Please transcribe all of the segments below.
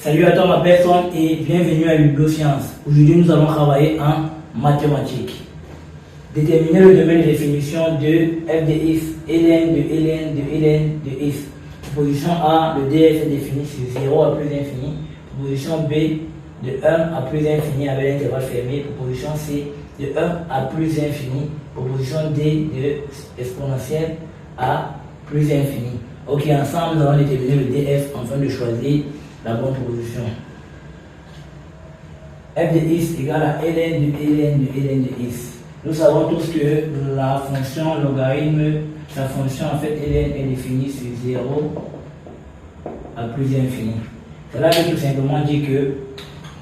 Salut à toi ma personne et bienvenue à Bibliosciences. Aujourd'hui nous allons travailler en mathématiques. Déterminer le domaine de définition de f de x, ln de ln de ln de x. Proposition A, le df est défini sur 0 à plus infini. Proposition B, de 1 à plus infini avec l'intervalle fermé. Proposition C, de 1 à plus infini. Proposition D, de exponentielle à plus infini. Ok, ensemble nous allons déterminer le df afin de choisir la bonne proposition. f de x égale à ln de ln de ln de x. Nous savons tous que la fonction logarithme, la fonction en fait ln est définie sur 0 à plus infini. Cela veut tout simplement dire que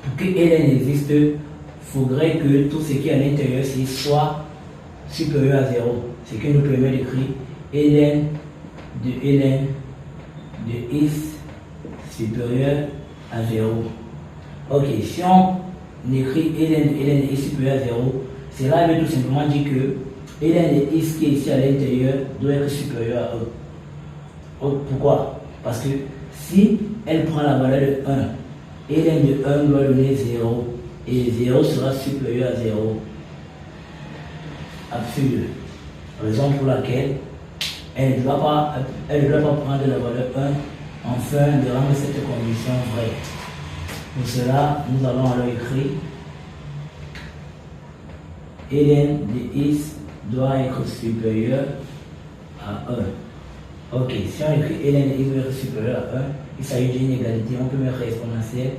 pour que ln existe, il faudrait que tout ce qui est à l'intérieur soit supérieur à 0. Ce qui nous permet d'écrire ln de x supérieur à 0. Ok, si on écrit ln de x supérieur à 0, cela veut tout simplement dire que ln de x qui est ici à l'intérieur doit être supérieur à 1. Pourquoi? Parce que si elle prend la valeur de 1, ln de 1 doit donner 0 et 0 sera supérieur à 0. Absurde. Raison pour laquelle elle ne doit pas prendre la valeur 1 afin de rendre cette condition vraie. Pour cela, nous allons alors écrire ln de x doit être supérieur à 1. Ok, si on écrit ln de x doit être supérieur à 1, il s'agit d'une égalité. On peut mettre exponentielle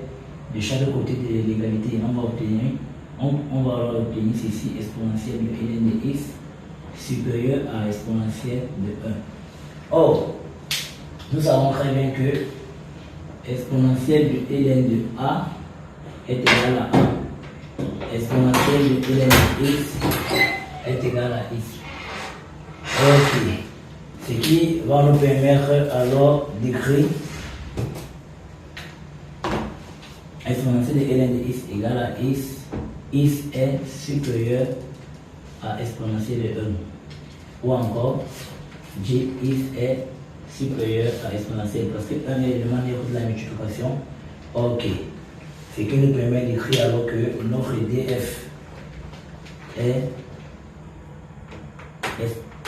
de chaque côté de l'égalité. On va alors obtenir ceci, exponentielle de ln de x supérieur à exponentielle de 1. Or, nous savons très bien que exponentielle de ln de a est égale à 1. Exponentielle de ln de x est égale à x. Ok. Ce qui va nous permettre alors d'écrire exponentielle de ln de x égale à x. X est supérieur à exponentielle de 1. Ou encore, gx est supérieur à exponentielle parce que 1 est l'élément de la multiplication. Ok. Ce qui nous permet d'écrire alors que notre df est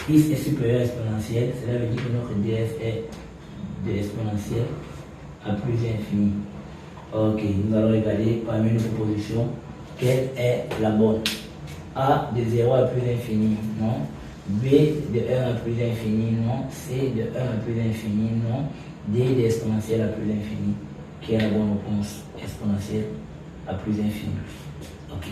x est supérieur à exponentielle. Cela veut dire que notre df est de exponentielle à plus infini. Ok. Nous allons regarder parmi nos propositions quelle est la bonne. A de 0 à plus infini, non. B de 1 à plus infini, non. C de 1 à plus infini, non. D de exponentielle à plus infini. Quelle est la bonne réponse? Exponentielle à plus infini. Ok.